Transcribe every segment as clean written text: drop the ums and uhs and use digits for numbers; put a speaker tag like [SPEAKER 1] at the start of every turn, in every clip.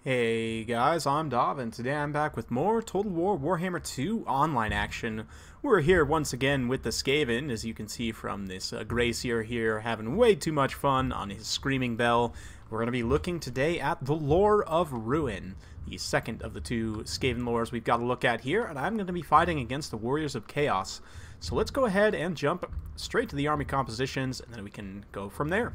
[SPEAKER 1] Hey guys, I'm Dov, and today I'm back with more Total War Warhammer 2 online action. We're here once again with the Skaven, as you can see from this Gracier here, having way too much fun on his Screaming Bell. We're going to be looking today at the Lore of Ruin, the second of the two Skaven lores we've got to look at here, and I'm going to be fighting against the Warriors of Chaos. So let's go ahead and jump straight to the army compositions, and then we can go from there.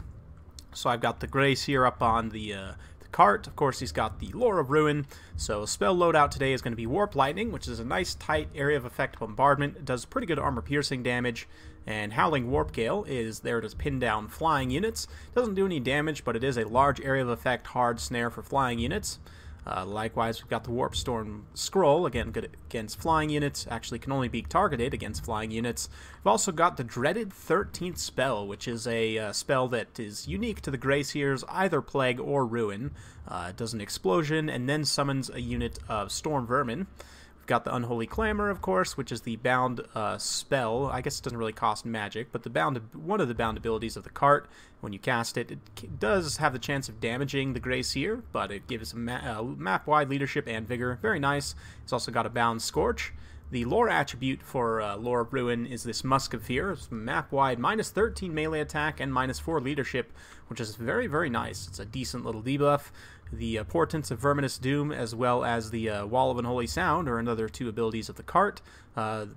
[SPEAKER 1] So I've got the Gracier up on the cart. Of course, he's got the Lore of Ruin. So spell loadout today is going to be Warp Lightning, which is a nice tight area of effect bombardment. It does pretty good armor piercing damage. And Howling Warp Gale is there to pin down flying units. Doesn't do any damage, but it is a large area of effect hard snare for flying units. Likewise, we've got the Warp Storm Scroll, again good against flying units, actually can only be targeted against flying units. We've also got the dreaded 13th Spell, which is a spell that is unique to the Gracier's either Plague or Ruin. It does an explosion and then summons a unit of Storm Vermin. We've got the Unholy Clamor, of course, which is the bound spell. I guess it doesn't really cost magic, but one of the bound abilities of the cart. When you cast it, it does have the chance of damaging the Gracier, but it gives map-wide leadership and vigor. Very nice. It's also got a bound Scorch. The lore attribute for Lore of Ruin is this Musk of Fear. It's map-wide minus 13 melee attack and minus 4 leadership, which is very, very nice. It's a decent little debuff. The Portents of Verminous Doom, as well as the Wall of Unholy Sound, are another two abilities of the cart.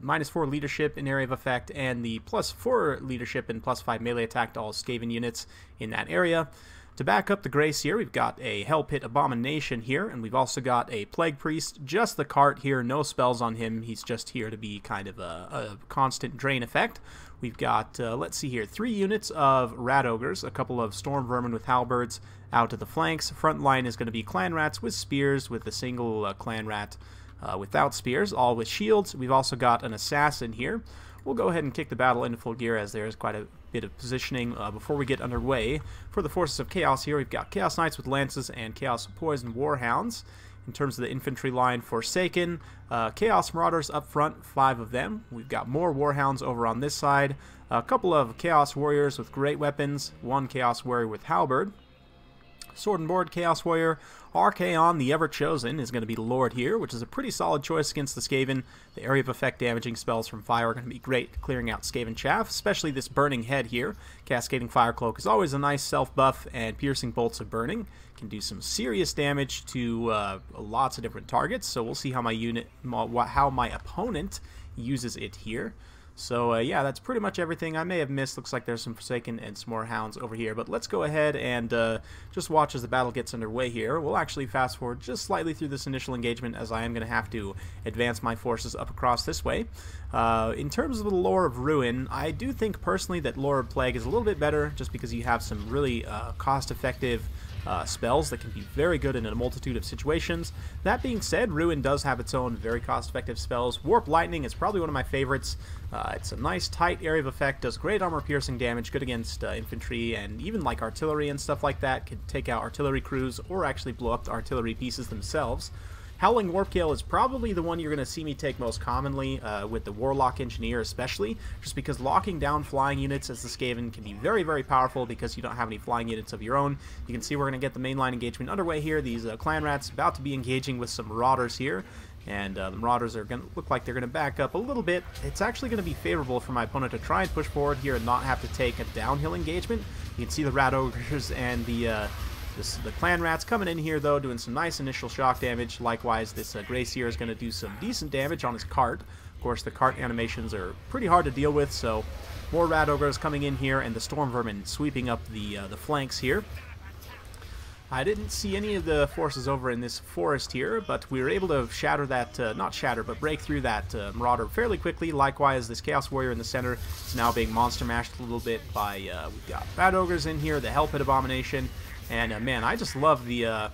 [SPEAKER 1] Minus 4 leadership in area of effect, and the plus 4 leadership and plus 5 melee attack to all Skaven units in that area. To back up the Gracier, we've got a Hell Pit Abomination here, and we've also got a Plague Priest, just the cart here, no spells on him. He's just here to be kind of a constant drain effect. We've got, let's see here, 3 units of Rat Ogres, a couple of Storm Vermin with Halberds out to the flanks. Front line is going to be Clan Rats with Spears, with a single Clan Rat without Spears, all with shields. We've also got an Assassin here. We'll go ahead and kick the battle into full gear, as there is quite a bit of positioning before we get underway. For the Forces of Chaos here, we've got Chaos Knights with Lances and Chaos Poison Warhounds. In terms of the infantry line, Forsaken, Chaos Marauders up front, 5 of them. We've got more Warhounds over on this side. A couple of Chaos Warriors with great weapons, 1 Chaos Warrior with Halberd. Sword and Board Chaos Warrior. Archaon, the Ever-Chosen, is going to be the Lord here, which is a pretty solid choice against the Skaven. The area of effect damaging spells from fire are going to be great clearing out Skaven chaff, especially this Burning Head here. Cascading Fire Cloak is always a nice self-buff, and Piercing Bolts of Burning can do some serious damage to lots of different targets, so we'll see how my opponent uses it here. So, yeah, that's pretty much everything. I may have missed. Looks like there's some Forsaken and some more Hounds over here. But let's go ahead and just watch as the battle gets underway here. We'll actually fast forward just slightly through this initial engagement, as I am going to have to advance my forces up across this way. In terms of the Lore of Ruin, I do think personally that Lore of Plague is a little bit better, just because you have some really cost-effective spells that can be very good in a multitude of situations. That being said, Ruin does have its own very cost-effective spells. Warp Lightning is probably one of my favorites. It's a nice tight area of effect, does great armor piercing damage, good against infantry and even like artillery and stuff like that. Can take out artillery crews or actually blow up the artillery pieces themselves. Howling Warp Gale is probably the one you're going to see me take most commonly, with the Warlock Engineer especially, just because locking down flying units as the Skaven can be very, very powerful because you don't have any flying units of your own. You can see we're going to get the mainline engagement underway here. These Clan Rats about to be engaging with some Marauders here, and the Marauders are going to look like they're going to back up a little bit. It's actually going to be favorable for my opponent to try and push forward here and not have to take a downhill engagement. You can see the Rat Ogres and the Clan Rats coming in here, though, doing some nice initial shock damage. Likewise, this Gracier is going to do some decent damage on his cart. Of course, the cart animations are pretty hard to deal with, so more Rat Ogres coming in here, and the Storm Vermin sweeping up the flanks here. I didn't see any of the forces over in this forest here, but we were able to shatter that, not shatter, but break through that Marauder fairly quickly. Likewise, this Chaos Warrior in the center is now being monster mashed a little bit by, we've got Rat Ogres in here, the Hell Pit Abomination. And man, I just love the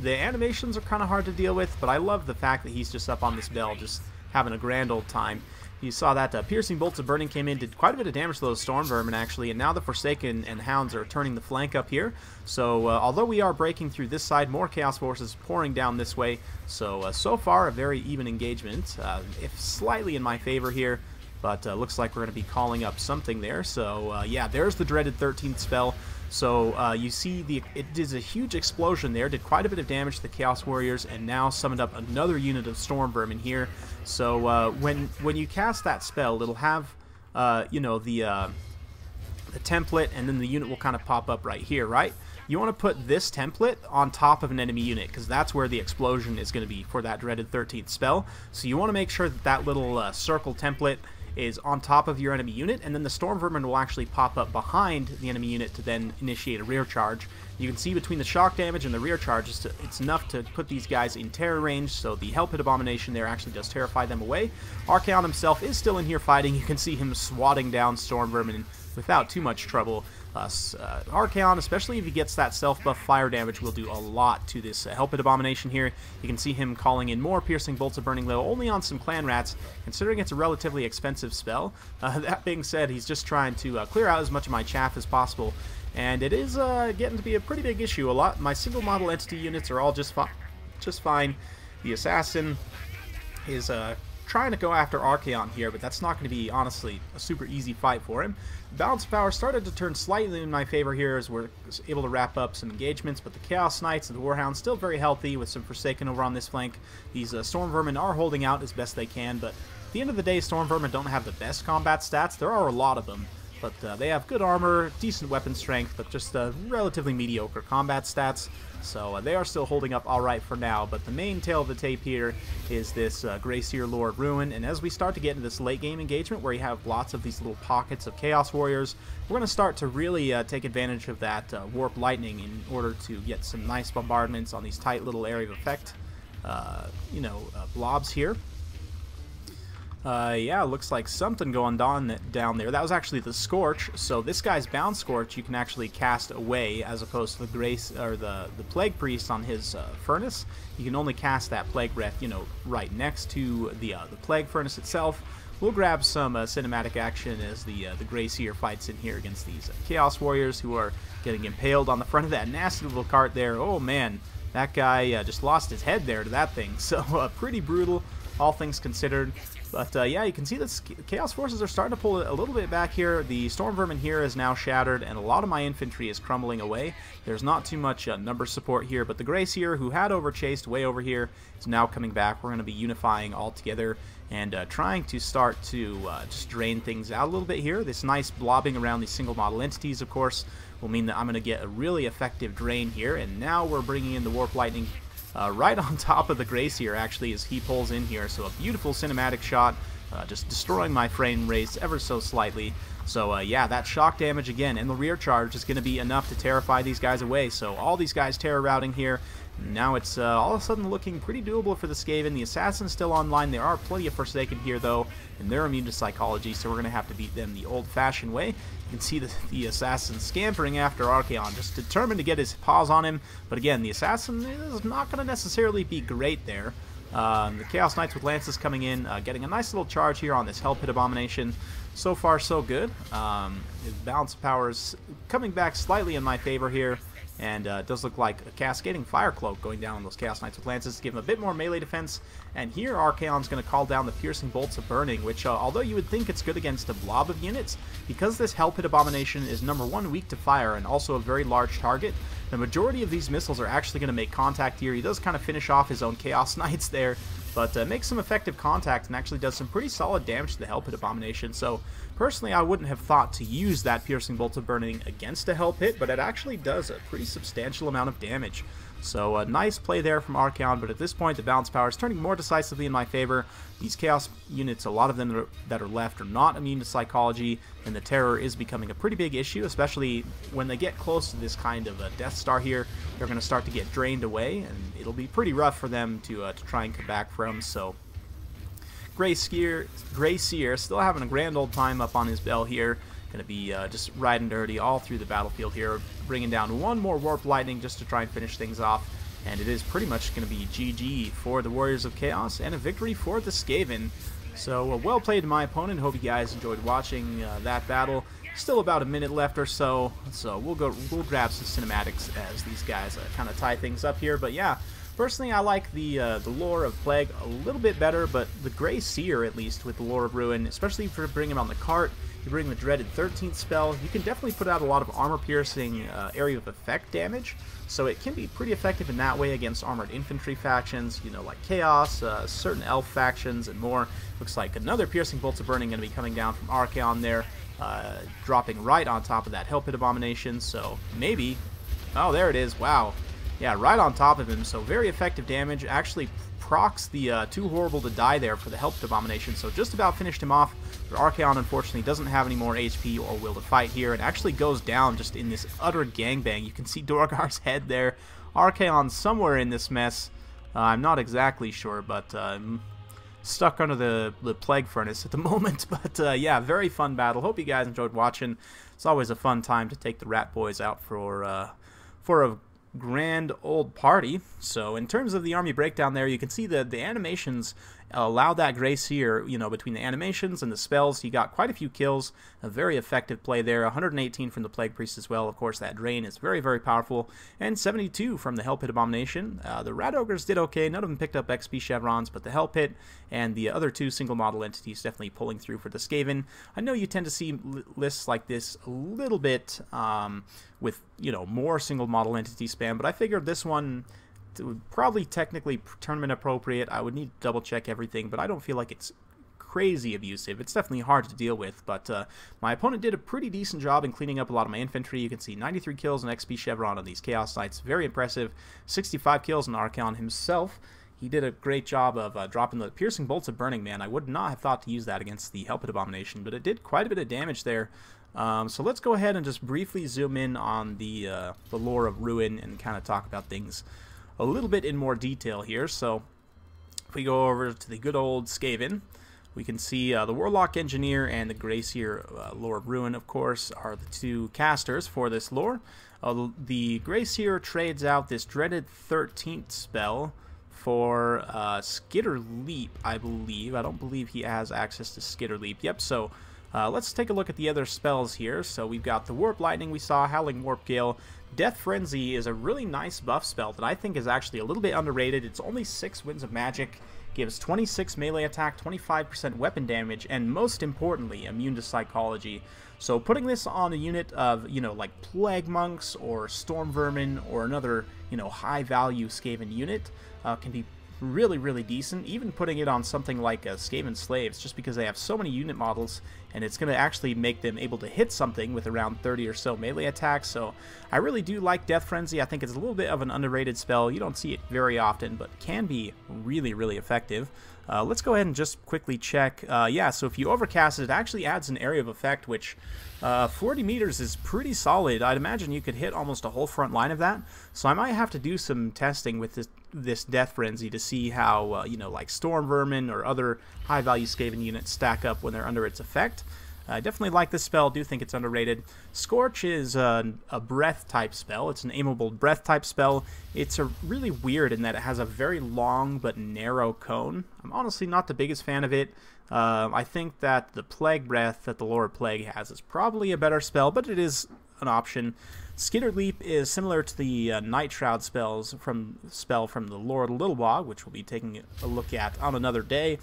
[SPEAKER 1] animations are kind of hard to deal with, but I love the fact that he's just up on this bell, just having a grand old time. You saw that Piercing Bolts of Burning came in, did quite a bit of damage to those Storm Vermin actually, and now the Forsaken and Hounds are turning the flank up here. So although we are breaking through this side, more Chaos Forces pouring down this way. So so far a very even engagement, if slightly in my favor here. But looks like we're going to be calling up something there. So yeah, there's the dreaded 13th spell. So you see it did a huge explosion there, did quite a bit of damage to the Chaos Warriors, and now summoned up another unit of Storm Vermin here. So when you cast that spell, it'll have you know, the template, and then the unit will kind of pop up right here, right? You want to put this template on top of an enemy unit, because that's where the explosion is going to be for that dreaded 13th spell. So you want to make sure that that little circle template is on top of your enemy unit, and then the Storm Vermin will actually pop up behind the enemy unit to then initiate a rear charge. You can see between the shock damage and the rear charge, it's enough to put these guys in terror range, so the Hell Pit Abomination there actually does terrify them away. Archaon himself is still in here fighting. You can see him swatting down Storm Vermin without too much trouble. Archaon, especially if he gets that self-buff fire damage, will do a lot to this Hell Pit Abomination here. You can see him calling in more Piercing Bolts of Burning, though only on some Clan Rats, considering it's a relatively expensive spell. That being said, he's just trying to clear out as much of my chaff as possible, and it is getting to be a pretty big issue. My single model entity units are all just fine. The Assassin is trying to go after Archaon here, but that's not going to be, honestly, a super easy fight for him. Balance of power started to turn slightly in my favor here as we're able to wrap up some engagements, but the Chaos Knights and the Warhounds still very healthy with some Forsaken over on this flank. These Storm Vermin are holding out as best they can, but at the end of the day, Storm Vermin don't have the best combat stats. There are a lot of them, but they have good armor, decent weapon strength, but just relatively mediocre combat stats. So they are still holding up alright for now, but the main tail of the tape here is this Greyseer Lord Ruin, and as we start to get into this late game engagement where you have lots of these little pockets of Chaos Warriors, we're going to start to really take advantage of that Warp Lightning in order to get some nice bombardments on these tight little area of effect, blobs here. Yeah, looks like something going on down there. That was actually the Scorch. So this guy's Bound Scorch you can actually cast away, as opposed to the Grace or the Plague Priest on his Furnace. You can only cast that Plague Breath, right next to the Plague Furnace itself. We'll grab some cinematic action as the Greyseer fights in here against these Chaos Warriors who are getting impaled on the front of that nasty little cart there. Oh man, that guy just lost his head there to that thing. So pretty brutal, all things considered. But yeah, you can see that Chaos Forces are starting to pull a little bit back here. The Storm Vermin here is now shattered, and a lot of my infantry is crumbling away. There's not too much number support here, but the Greyseer, who had overchased way over here, is now coming back. We're going to be unifying all together and trying to start to just drain things out a little bit here. This nice blobbing around these single model entities, of course, will mean that I'm going to get a really effective drain here. And now we're bringing in the Warp Lightning right on top of the Greyseer, actually, as he pulls in here. So a beautiful cinematic shot, just destroying my frame rates ever so slightly. So yeah, that shock damage again and the rear charge is going to be enough to terrify these guys away. So all these guys terror routing here. Now it's all of a sudden looking pretty doable for the Skaven. The Assassin's still online. There are plenty of Forsaken here, though, and they're immune to Psychology, so we're going to have to beat them the old-fashioned way. You can see the Assassin scampering after Archaon, just determined to get his paws on him. But again, the Assassin is not going to necessarily be great there. The Chaos Knights with Lances coming in, getting a nice little charge here on this Hell Pit Abomination. So far, so good. His balance of power is coming back slightly in my favor here. And it does look like a Cascading Fire Cloak going down on those Chaos Knights with Lances to give him a bit more melee defense. And here Archaon's going to call down the Piercing Bolts of Burning, which, although you would think it's good against a blob of units, because this Hell Pit Abomination is #1 weak to fire and also a very large target, the majority of these missiles are actually going to make contact here. He does kind of finish off his own Chaos Knights there, but makes some effective contact and actually does some pretty solid damage to the Hell Pit Abomination. So personally, I wouldn't have thought to use that Piercing Bolt of Burning against a Hell Pit, but it actually does a pretty substantial amount of damage. So a nice play there from Archaon, but at this point the balance power is turning more decisively in my favor. These Chaos units, a lot of them that are left, are not immune to Psychology, and the Terror is becoming a pretty big issue, especially when they get close to this kind of a Death Star here. They're going to start to get drained away, and it'll be pretty rough for them to try and come back from. So Greyseer still having a grand old time up on his bell here. Going to be just riding dirty all through the battlefield here, bringing down one more Warp Lightning just to try and finish things off. And it is pretty much going to be GG for the Warriors of Chaos and a victory for the Skaven. So well played to my opponent. Hope you guys enjoyed watching that battle. Still about a minute left or so, so we'll grab some cinematics as these guys kind of tie things up here. But yeah, Personally, I like the lore of Plague a little bit better, but the Grey Seer, at least, with the lore of Ruin, especially if you bring him on the cart, you bring the dreaded 13th spell, you can definitely put out a lot of armor-piercing area of effect damage, so it can be pretty effective in that way against armored infantry factions, you know, like Chaos, certain elf factions, and more. Looks like another Piercing Bolts of Burning going to be coming down from Archaon there, dropping right on top of that Hell Pit Abomination, so maybe... Oh, there it is, wow. Yeah, right on top of him, so very effective damage. Actually procs the Too Horrible to Die there for the Hell Pit Abomination, so just about finished him off. But Archaon, unfortunately, doesn't have any more HP or will to fight here, and actually goes down just in this utter gangbang. You can see Dorgar's head there. Archaon somewhere in this mess. I'm not exactly sure, but stuck under the Plague Furnace at the moment. But yeah, very fun battle. Hope you guys enjoyed watching. It's always a fun time to take the Rat Boys out for a grand old party. So in terms of the army breakdown there, you can see the animations allow that Grey Seer, you know, between the animations and the spells, he got quite a few kills. A very effective play there. 118 from the Plague Priest as well. Of course, that Drain is very, very powerful. And 72 from the Hell Pit Abomination. The Rat Ogres did okay. None of them picked up XP chevrons, but the Hell Pit and the other two single model entities definitely pulling through for the Skaven. I know you tend to see lists like this a little bit with, you know, more single model entity spam, but I figured this one would probably technically tournament appropriate. I would need to double check everything, but I don't feel like it's crazy abusive. It's definitely hard to deal with, but my opponent did a pretty decent job in cleaning up a lot of my infantry. You can see 93 kills and XP chevron on these Chaos Knights. Very impressive. 65 kills in Archaon himself. He did a great job of dropping the Piercing Bolts of Burning, man. I would not have thought to use that against the Hell Pit Abomination, but it did quite a bit of damage there. So let's go ahead and just briefly zoom in on the lore of Ruin and kind of talk about things a little bit in more detail here. So if we go over to the good old Skaven, we can see the Warlock Engineer and the Grey Seer lore of Ruin, of course, are the two casters for this lore. The Grey Seer trades out this dreaded 13th spell for Skitter Leap, I believe. I don't believe he has access to Skitter Leap. Yep, so let's take a look at the other spells here. So we've got the Warp Lightning we saw, Howling Warp Gale. Death Frenzy is a really nice buff spell that I think is actually a little bit underrated. It's only 6 Winds of Magic, gives 26 melee attack, 25% weapon damage, and most importantly, immune to psychology. So putting this on a unit of, you know, like Plague Monks or Storm Vermin or another, you know, high-value Skaven unit can be really, really decent. Even putting it on something like Skaven Slaves, just because they have so many unit models, and it's going to actually make them able to hit something with around 30 or so melee attacks. So I really do like Death Frenzy. I think it's a little bit of an underrated spell. You don't see it very often, but can be really, really effective. Let's go ahead and just quickly check. Yeah, so if you overcast it, it actually adds an area of effect, which 40 meters is pretty solid. I'd imagine you could hit almost a whole front line of that. So I might have to do some testing with this Death Frenzy to see how, you know, like Storm Vermin or other high-value Skaven units stack up when they're under its effect. I definitely like this spell. Do think it's underrated. Scorch is a breath-type spell. It's an aimable breath-type spell. It's really weird in that it has a very long but narrow cone. I'm honestly not the biggest fan of it. I think that the Plague Breath that the Lord Plague has is probably a better spell, but it is an option. Skitter Leap is similar to the Night Shroud spell from the Lord Littlebog, which we'll be taking a look at on another day.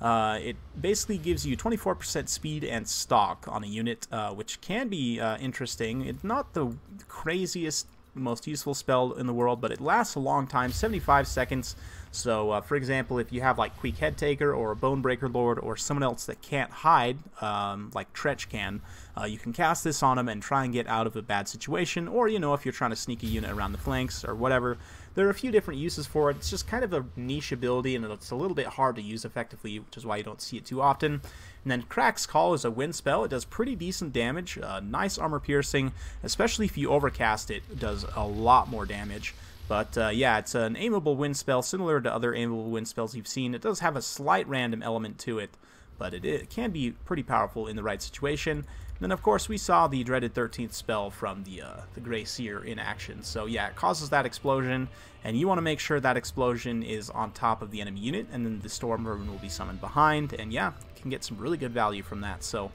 [SPEAKER 1] It basically gives you 24% speed and stock on a unit, which can be interesting. It's not the craziest, most useful spell in the world, but it lasts a long time, 75 seconds. So, for example, if you have like Quick Head Taker or a Bonebreaker Lord or someone else that can't hide, like Tretch can, you can cast this on them and try and get out of a bad situation. Or, you know, if you're trying to sneak a unit around the flanks or whatever. There are a few different uses for it. It's just kind of a niche ability, and it's a little bit hard to use effectively, which is why you don't see it too often. And then Crack's Call is a wind spell. It does pretty decent damage, nice armor piercing, especially if you overcast it. It does a lot more damage. But yeah, it's an aimable wind spell, similar to other aimable wind spells you've seen. It does have a slight random element to it, but it can be pretty powerful in the right situation. And then, of course, we saw the dreaded 13th spell from the Grey Seer in action. So yeah, it causes that explosion, and you want to make sure that explosion is on top of the enemy unit, and then the Storm Vermin will be summoned behind, and yeah, you can get some really good value from that. So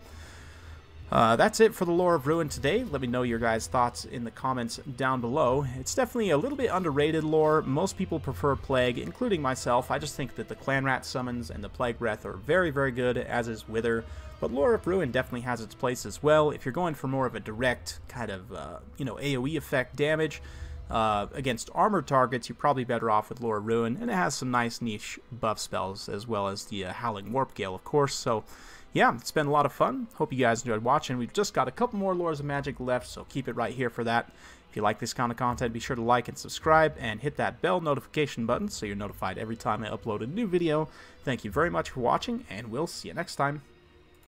[SPEAKER 1] That's it for the Lore of Ruin today. Let me know your guys' thoughts in the comments down below. It's definitely a little bit underrated lore. Most people prefer Plague, including myself. I just think that the Clan Rat summons and the Plague Breath are very, very good, as is Wither. But Lore of Ruin definitely has its place as well. If you're going for more of a direct kind of, AoE effect damage against armored targets, you're probably better off with Lore of Ruin. And it has some nice niche buff spells, as well as the Howling Warp Gale, of course. So yeah, it's been a lot of fun. Hope you guys enjoyed watching. We've just got a couple more Lores of Magic left, so keep it right here for that. If you like this kind of content, be sure to like and subscribe, and hit that bell notification button so you're notified every time I upload a new video. Thank you very much for watching, and we'll see you next time.